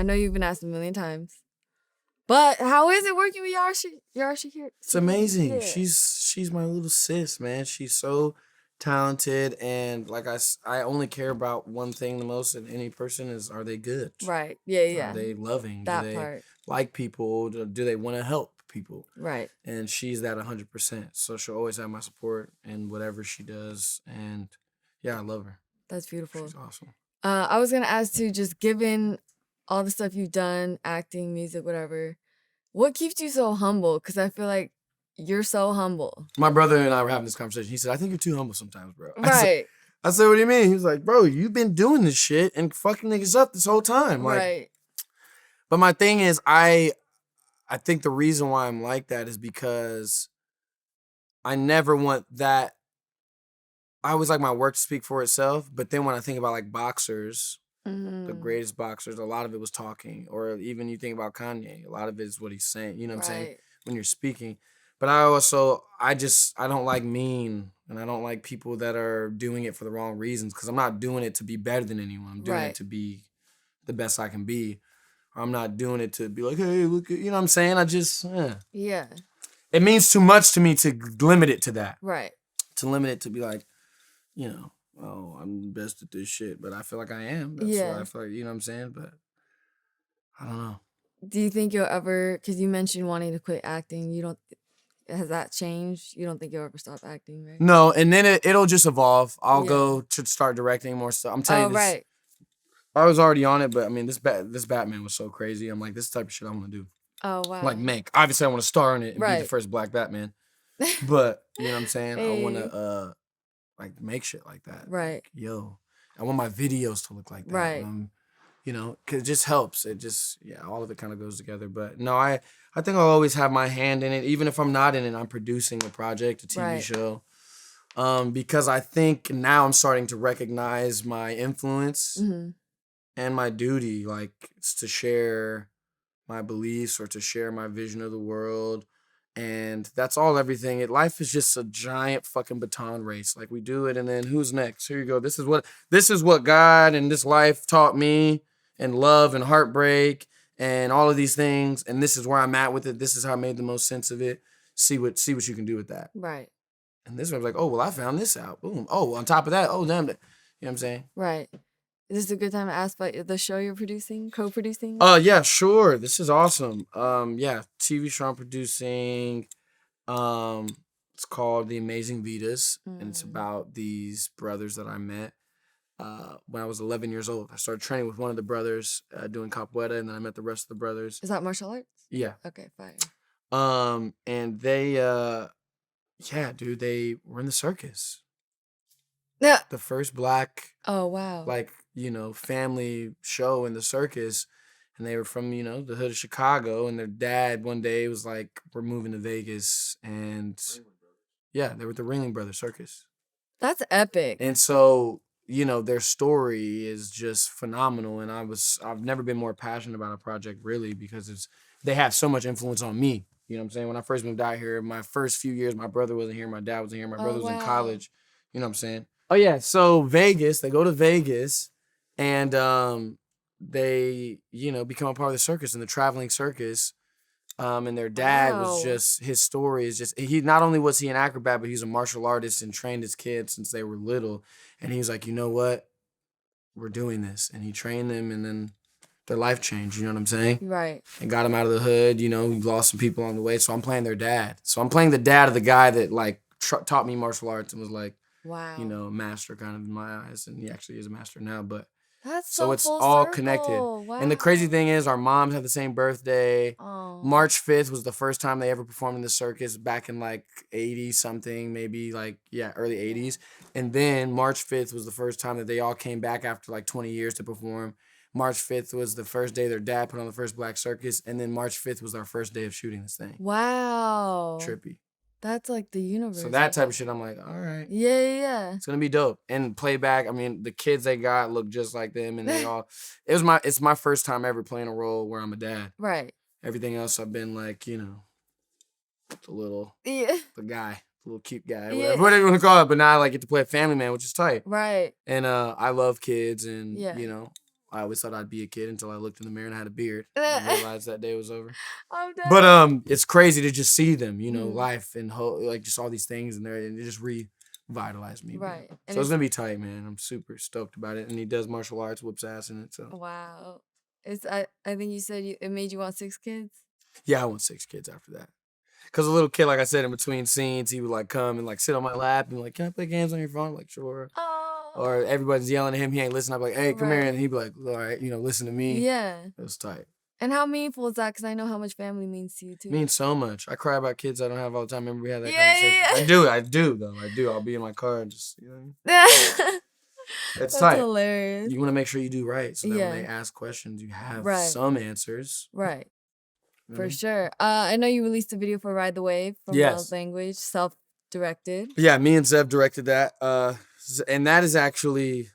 I know you've been asked a million times. But how is it working with Yarashi here? It's amazing. Yeah. She's my little sis, man. She's so talented, and like I only care about one thing the most in any person is, are they good? Right. Yeah. Are they loving? That Do they part. like people? Do they want to help people? Right. And she's that 100%. So she'll always have my support in whatever she does. And yeah, I love her. That's beautiful. She's awesome. I was gonna ask too, just given all the stuff you've done, acting, music, whatever, what keeps you so humble? Because I feel like you're so humble. My brother and I were having this conversation. He said, I think you're too humble sometimes, bro. Right. I said, what do you mean? He was like, bro, you've been doing this shit and fucking niggas up this whole time. Like, right. But my thing is, I think the reason why I'm like that is because I never want that. I always like my work to speak for itself. But then when I think about like boxers, the greatest boxers, a lot of it was talking. Or even you think about Kanye, a lot of it is what he's saying. You know what I'm saying? When you're speaking. But I don't like mean, and I don't like people that are doing it for the wrong reasons, because I'm not doing it to be better than anyone. I'm doing it to be the best I can be. I'm not doing it to be like, hey, look at, you know what I'm saying? Yeah. It means too much to me to limit it to that. Right. To limit it to be like, you know, oh, I'm the best at this shit, but I feel like I am. That's what I feel like, you know what I'm saying? But I don't know. Do you think you'll ever, because you mentioned wanting to quit acting, has that changed? You don't think you'll ever stop acting, right? No, and then it'll just evolve. I'll go to start directing more stuff. I'm telling you this. Right. I was already on it, but I mean, this Batman was so crazy. I'm like, this is the type of shit I want to do. Oh, wow. Like Mank. Obviously, I want to star in it and be the first black Batman. But, you know what I'm saying? Hey. I want to, like, make shit like that. Right. Like, yo, I want my videos to look like that. Right. You know, because it just helps. It just, all of it kind of goes together. But, no, I think I'll always have my hand in it. Even if I'm not in it, I'm producing a project, a TV show. Because I think now I'm starting to recognize my influence. Mm-hmm. And my duty, like, it's to share my beliefs or to share my vision of the world. And that's all, everything. Life is just a giant fucking baton race. Like, we do it, and then who's next? Here you go. This is what God and this life taught me, and love and heartbreak and all of these things. And this is where I'm at with it. This is how I made the most sense of it. See what you can do with that. Right. And this was like, oh, well, I found this out. Boom. Oh, on top of that, oh, damn. You know what I'm saying? Right. Is this a good time to ask about the show you're producing, co-producing? Yeah, sure. This is awesome. TV show I'm producing. It's called The Amazing Vitas, and it's about these brothers that I met when I was 11 years old. I started training with one of the brothers doing capoeira, and then I met the rest of the brothers. Is that martial arts? Yeah. Okay, fine. And they, dude, they were in the circus. Yeah. The first black. Oh, wow. Like, family show in the circus, and they were from, the hood of Chicago, and their dad one day was like, we're moving to Vegas, and they were the Ringling Brothers Circus. That's epic. And so, their story is just phenomenal, and I've never been more passionate about a project, really, because they have so much influence on me. You know what I'm saying? When I first moved out here, my first few years, my brother wasn't here, my dad wasn't here, my brother was in college. You know what I'm saying? Oh, yeah. So Vegas, they go to Vegas, and they, become a part of the circus, and the traveling circus. And their dad was just, his story is just, he not only was he an acrobat, but he's a martial artist and trained his kids since they were little. And he was like, you know what? We're doing this. And he trained them, and then their life changed, you know what I'm saying? Right. And got him out of the hood, we lost some people on the way. So I'm playing their dad. So I'm playing the dad of the guy that, like, taught me martial arts and was like, wow. Master kind of in my eyes. And he actually is a master now, but. That's so it's full all circle. connected. Wow. And the crazy thing is, our moms had the same birthday. Oh. March 5th was the first time they ever performed in the circus back in like 80-something, maybe early 80s. And then March 5th was the first time that they all came back after like 20 years to perform. March 5th was the first day their dad put on the first black circus. And then March 5th was our first day of shooting this thing. Wow. Trippy. That's like the universe. So that type of shit, I'm like, all right. Yeah. It's gonna be dope. And playback, I mean, the kids they got look just like them, and they all. It's my first time ever playing a role where I'm a dad. Right. Everything else, I've been like, the guy, the little cute guy, whatever you want to call it. But now I like get to play a family man, which is tight. Right. And I love kids, and I always thought I'd be a kid until I looked in the mirror and I had a beard and realized that day was over. I'm done. But it's crazy to just see them, you know, life and like just all these things in there, and it just revitalized me. Right. So it's gonna be tight, man. I'm super stoked about it. And he does martial arts, whoops ass in it. So wow. I think you said it made you want 6 kids? yeah, I want 6 kids after that. Cause a little kid, like I said, in between scenes, he would like come and like sit on my lap and like, can I play games on your phone? I'm like, sure. Oh. Or everybody's yelling at him, he ain't listening. I'm like, hey, come here, and he'd be like, all right, you know, listen to me. Yeah. It was tight. And how meaningful is that? Because I know how much family means to you too. Means so much. I cry about kids I don't have all the time. Remember we had that conversation? I do though. I do. I'll be in my car and just, you know. It's tight. Hilarious. You want to make sure you do right so that when they ask questions, you have some answers. Right. For sure. I know you released a video for Ride the Wave from Love Language, self-directed. Yeah, me and Zev directed that. And that is actually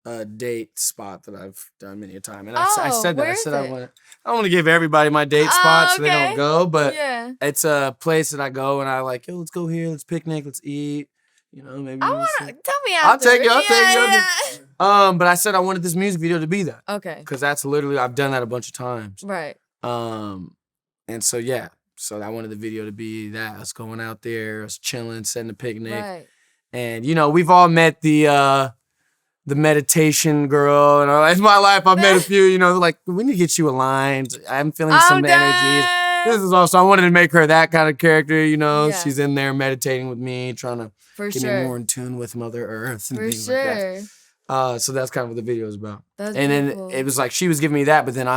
a date spot that I've done many a time. And I said that. I said I don't want to give everybody my date spot so they don't go, but it's a place that I go and I like, yo, let's go here, let's picnic, let's eat. You know, maybe tell me after. I'll take you. But I said I wanted this music video to be that. Okay. Because that's literally, I've done that a bunch of times. Right. And so yeah. So I wanted the video to be that. Us going out there, us chilling, setting a picnic. Right. And you know, we've all met the meditation girl, and in my life I've met a few, you know, like, we need to get you aligned. I'm feeling some energies. This is also, I wanted to make her that kind of character, you know. Yeah. She's in there meditating with me, trying to get me more in tune with Mother Earth and things like that. So that's kind of what the video is about. That's then it was like she was giving me that, but then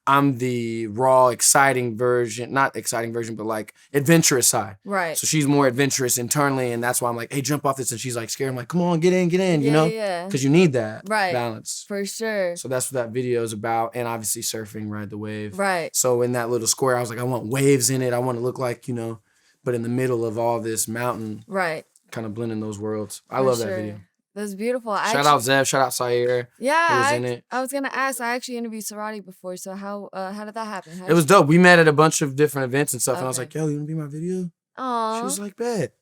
I'm the raw, exciting version, not exciting version, but like adventurous side. Right. So she's more adventurous internally, and that's why I'm like, hey, jump off this. And she's like scared. I'm like, come on, get in, you know? Yeah. Because you need that balance. For sure. So that's what that video is about. And obviously surfing, Ride the Wave. Right. So in that little square, I was like, I want waves in it. I want to look like, you know, but in the middle of all this mountain. Right. Kind of blending those worlds. I love that video. That's beautiful. Shout out Zev. Shout out Sayer. Yeah, I was gonna ask. I actually interviewed Sorati before. So how did that happen? It was dope. We met at a bunch of different events and stuff, and I was like, "Yo, you wanna be my video?" Aww. She was like, "Bet."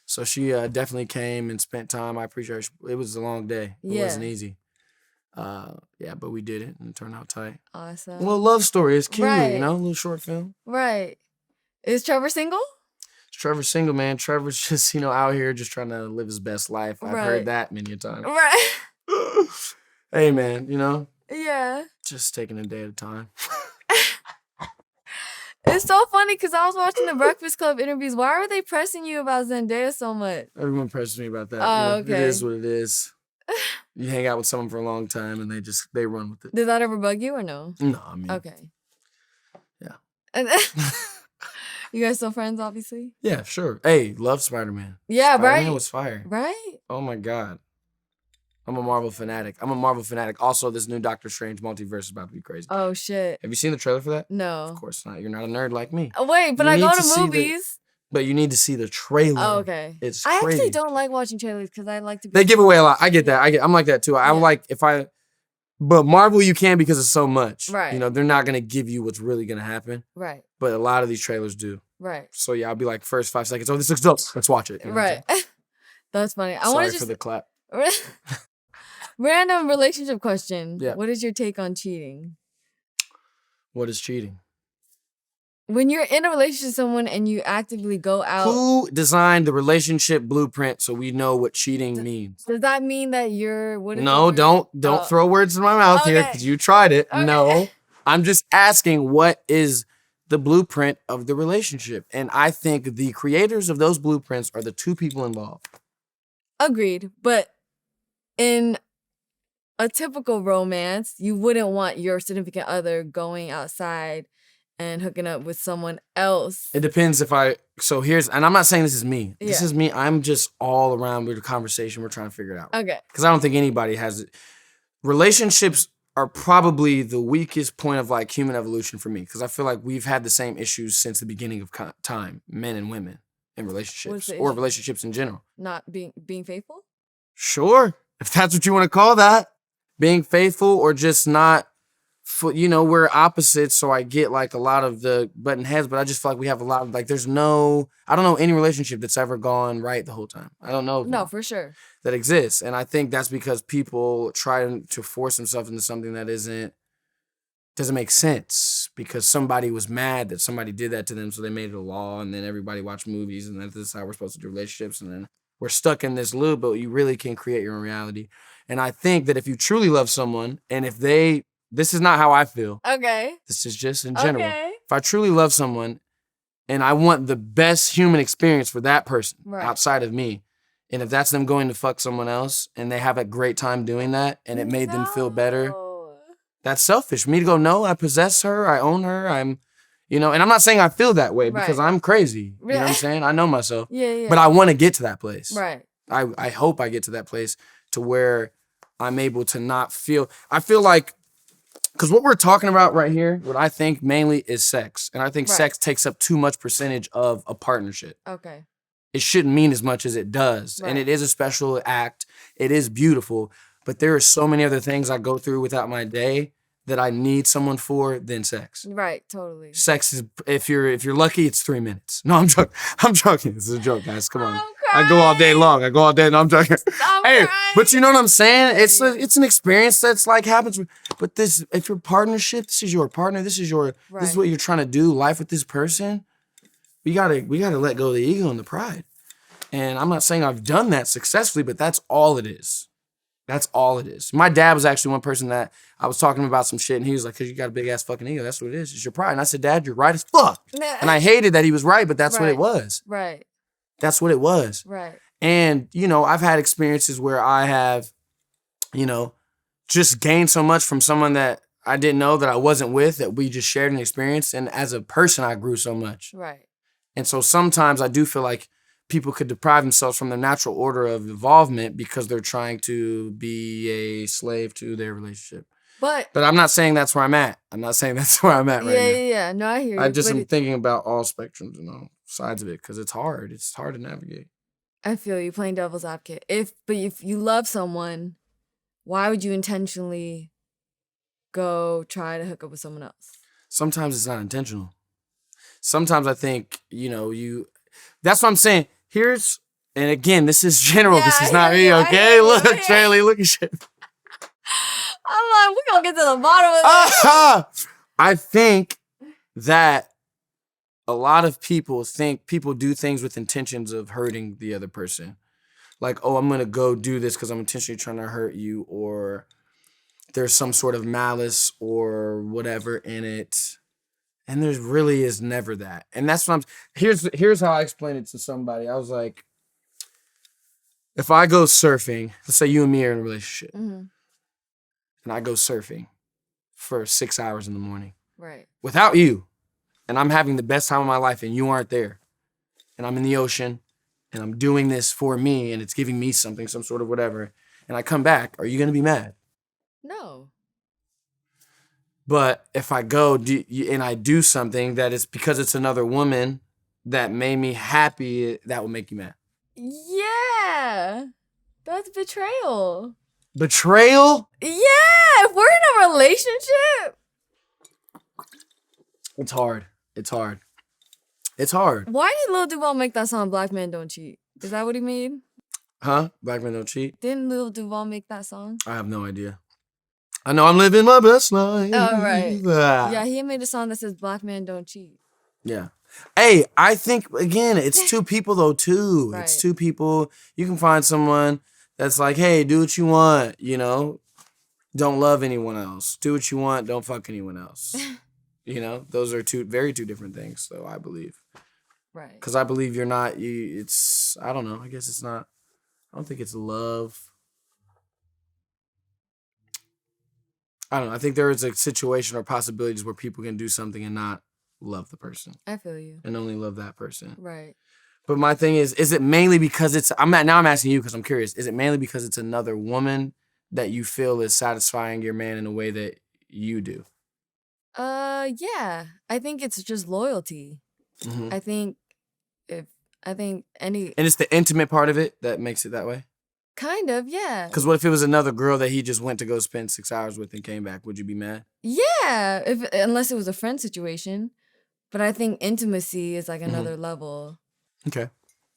So she definitely came and spent time. I appreciate her. It was a long day. It wasn't easy. Yeah, but we did it and it turned out tight. Awesome. A little love story. It's cute, you know, a little short film. Right. Is Trevor single? Trevor Single, man. Trevor's just, you know, out here just trying to live his best life. I've heard that many a time. Right. Hey, man, you know? Yeah. Just taking a day at a time. It's so funny because I was watching the Breakfast Club interviews. Why are they pressing you about Zendaya so much? Everyone presses me about that. Oh, okay. It is what it is. You hang out with someone for a long time and they run with it. Did that ever bug you or no? No, I mean. Okay. Yeah. And you guys still friends, obviously? Yeah, sure. Hey, love Spider-Man. Yeah, Spider-Man was fire. Right? Oh my God. I'm a Marvel fanatic. Also, this new Doctor Strange multiverse is about to be crazy. Oh, shit. Have you seen the trailer for that? No. Of course not. You're not a nerd like me. Oh, wait, but I go to movies. But you need to see the trailer. Oh, okay. It's crazy. I crazy. actually don't like watching trailers because I like to be... They give away a lot. I get that. I'm like that too. I'm like, but Marvel you can because it's so much. Right. You know, they're not going to give you what's really going to happen. Right. But a lot of these trailers do. Right. So yeah, I'll be like, first 5 seconds, oh, this looks dope. Let's watch it. You know right. That's funny. Sorry for the clap. Random relationship question. Yeah. What is your take on cheating? What is cheating? When you're in a relationship with someone and you actively go out... Who designed the relationship blueprint so we know what cheating means? Does that mean that you're... Don't throw words in my mouth here because you tried it. Okay. No. I'm just asking what is the blueprint of the relationship. And I think the creators of those blueprints are the two people involved. Agreed. But in a typical romance, you wouldn't want your significant other going outside and hooking up with someone else. It depends and I'm not saying this is me. This is me. I'm just all around with the conversation. We're trying to figure it out. Okay. Because I don't think anybody has it. Relationships are probably the weakest point of like human evolution for me. Because I feel like we've had the same issues since the beginning of time, men and women in relationships or relationships in general. Not being faithful? Sure. If that's what you want to call that. Being faithful or just not we're opposites, so I get like a lot of the button heads, but I just feel like we have a lot of like, I don't know any relationship that's ever gone right the whole time. I don't know. No, for sure. That exists. And I think that's because people try to force themselves into something that doesn't make sense because somebody was mad that somebody did that to them, so they made it a law, and then everybody watched movies, and this is how we're supposed to do relationships, and then we're stuck in this loop, but you really can create your own reality. And I think that if you truly love someone, and this is not how I feel. Okay. This is just in general. Okay. If I truly love someone, and I want the best human experience for that person outside of me, and if that's them going to fuck someone else, and they have a great time doing that, and it made them feel better, that's selfish. For me to go, no, I possess her, I own her, and I'm not saying I feel that way because I'm crazy. You know what I'm saying? I know myself. Yeah. But I want to get to that place. Right. I hope I get to that place to where I'm able to not feel, I feel like, because what we're talking about right here, what I think mainly is sex. And I think sex takes up too much percentage of a partnership. Okay. It shouldn't mean as much as it does. Right. And it is a special act. It is beautiful. But there are so many other things I go through without my day that I need someone for than sex. Right, totally. Sex is, if you're lucky, it's 3 minutes. No, I'm joking. I'm joking. This is a joke, guys. Come on. I go all day long. No, I'm joking. Hey, but you know what I'm saying? It's an experience that's like happens. But if your partnership, this is your partner. This is what you're trying to do. Life with this person. We gotta let go of the ego and the pride. And I'm not saying I've done that successfully, but that's all it is. That's all it is. My dad was actually one person that I was talking about some shit, and he was like, "Cause you got a big ass fucking ego. That's what it is. It's your pride." And I said, "Dad, you're right as fuck." And I hated that he was right, but that's what it was. Right. That's what it was. Right. And, I've had experiences where I have, just gained so much from someone that I didn't know that I wasn't with, that we just shared an experience. And as a person, I grew so much. Right. And so sometimes I do feel like people could deprive themselves from the natural order of involvement because they're trying to be a slave to their relationship. But I'm not saying that's where I'm at. I'm not saying that's where I'm at right now. Yeah. No, I hear you. I just am thinking about all spectrums and all sides of it because it's hard. It's hard to navigate. I feel you, playing devil's advocate. But if you love someone, why would you intentionally go try to hook up with someone else? Sometimes it's not intentional. Sometimes I think, that's what I'm saying. And again, this is general. This is not me, okay? Look, Shirley, look at shit. I'm like, we're going to get to the bottom of it. I think that a lot of people think people do things with intentions of hurting the other person. Like, oh, I'm going to go do this because I'm intentionally trying to hurt you, or there's some sort of malice or whatever in it. And there really is never that. And that's what here's how I explain it to somebody. I was like, if I go surfing, let's say you and me are in a relationship, and I go surfing for 6 hours in the morning. Right. Without you, and I'm having the best time of my life, and you aren't there, and I'm in the ocean, and I'm doing this for me, and it's giving me something, some sort of whatever, and I come back, are you going to be mad? No. But if I go and I do something that is because it's another woman that made me happy, that will make you mad. Yeah. That's betrayal. Betrayal? Yeah. If we're in a relationship. It's hard. It's hard. It's hard. Why did Lil Duval make that song, Black Men Don't Cheat? Is that what he made? Huh? Black Men Don't Cheat? Didn't Lil Duval make that song? I have no idea. I know I'm living my best life. Oh, right. Yeah, he made a song that says Black Men Don't Cheat. Yeah. Hey, I think, again, it's two people, though, too. Right. It's two people. You can find someone that's like, hey, do what you want, Don't love anyone else. Do what you want. Don't fuck anyone else. Those are two different things, though, I believe. Right. Because I believe you're not, I don't know. I guess it's not, I don't think it's love. I don't know. I think there is a situation or possibilities where people can do something and not love the person. I feel you. And only love that person. Right. But my thing is it mainly because I'm asking you because I'm curious. Is it mainly because it's another woman that you feel is satisfying your man in a way that you do? Yeah. I think it's just loyalty. Mm-hmm. I think any... And it's the intimate part of it that makes it that way? Kind of, yeah. Because what if it was another girl that he just went to go spend 6 hours with and came back? Would you be mad? Yeah, unless it was a friend situation. But I think intimacy is like another level. Okay.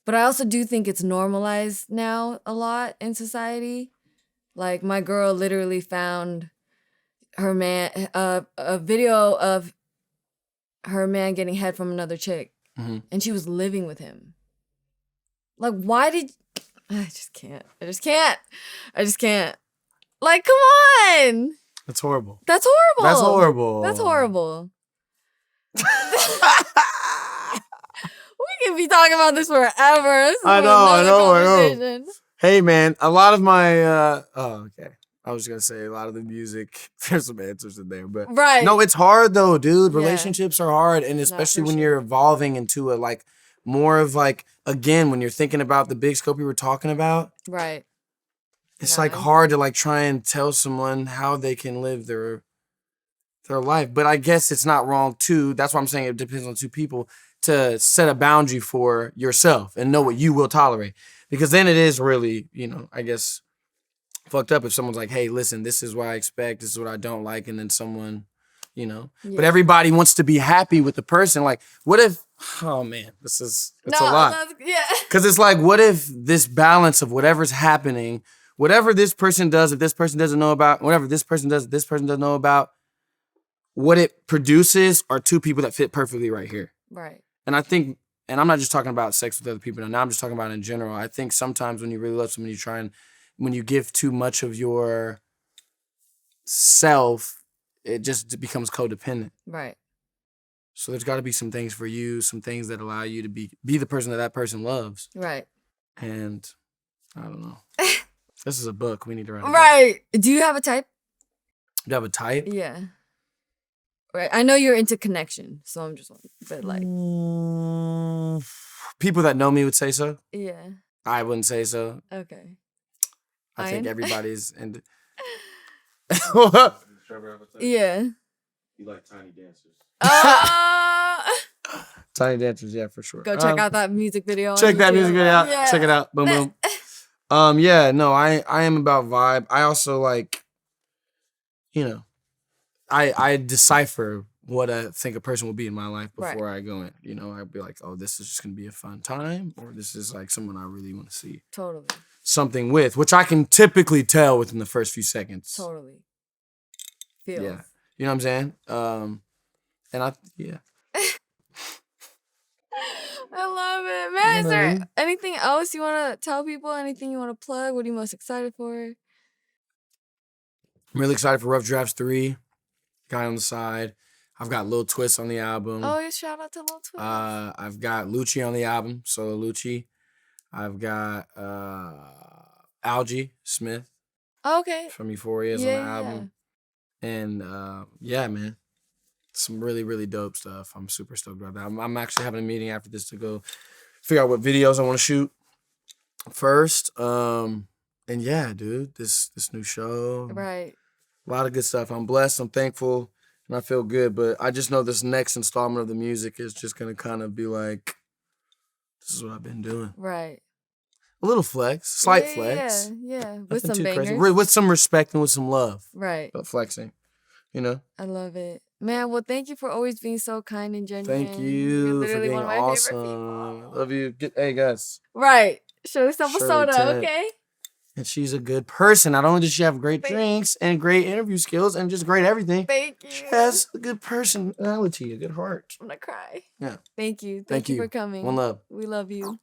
But I also do think it's normalized now a lot in society. Like my girl literally found her man a video of her man getting head from another chick, and she was living with him. Like, why did I just can't. Like, come on. That's horrible. That's horrible. That's horrible. That's horrible. We can be talking about this forever. I know. Hey, man, a lot of my, okay. I was going to say a lot of the music, there's some answers in there, but. Right. No, it's hard though, dude. Relationships are hard. And especially when you're evolving into a, like, more of like, again, when you're thinking about the big scope you were talking about. Right. It's like hard to like try and tell someone how they can live their life. But I guess it's not wrong too. That's why I'm saying it depends on two people to set a boundary for yourself and know what you will tolerate. Because then it is really, you know, I guess fucked up if someone's like, hey, listen, this is what I expect, this is what I don't like, and then someone, you know. Yeah. But everybody wants to be happy with the person. Like, what if, oh man, it's a lot. Yeah. Because it's like, what if this balance of whatever's happening, whatever this person does, if this person doesn't know about, whatever this person does, if this person doesn't know about, what it produces are two people that fit perfectly right here. Right. And I think, and I'm not just talking about sex with other people, now I'm just talking about in general. I think sometimes when you really love someone, you try and, when you give too much of your self, it just becomes codependent. Right. So there's got to be some things for you, some things that allow you to be the person that person loves. Right. And I don't know. This is a book. We need to write it Right. Down. Do you have a type? Do you have a type? Yeah. Right. I know you're into connection, so I'm just but like people that know me would say so. Yeah. I wouldn't say so. Okay. I think everybody's into. Yeah. You like tiny dancers. Tiny dancers, yeah, for sure. Go check out that music video. Check that music video out. Yeah. Check it out. Boom, boom. Yeah, no, I am about vibe. I also like, you know, I decipher what I think a person will be in my life before I go in. You know, I'd be like, oh, this is just gonna be a fun time, or this is like someone I really want to see. Totally. Something with, which I can typically tell within the first few seconds. Totally. Feels. Yeah. You know what I'm saying? Yeah. I love it. Man, is there anything else you want to tell people? Anything you want to plug? What are you most excited for? I'm really excited for Rough Drafts 3. Guy on the Side. I've got Lil Twist on the album. Oh, yeah, shout out to Lil Twist. I've got Lucci on the album, Solo Lucci. I've got Algie Smith. Okay. From Euphoria on the album. Yeah. And yeah, man. Some really, really dope stuff. I'm super stoked about that. I'm actually having a meeting after this to go figure out what videos I want to shoot first. And yeah, dude, this new show. Right. A lot of good stuff. I'm blessed. I'm thankful. And I feel good. But I just know this next installment of the music is just going to kind of be like, this is what I've been doing. Right. A little flex. Slight flex. Yeah. With some bangers. Crazy. With some respect and with some love. Right. But flexing. You know? I love it. Man, well, thank you for always being so kind and genuine. Thank you for being awesome. Love you. Hey, guys. Right. Shirley Soda, okay? And she's a good person. Not only does she have great drinks and great interview skills and just great everything. Thank you. She has a good personality, a good heart. I'm going to cry. Yeah. Thank you. Thank you for coming. One love. We love you.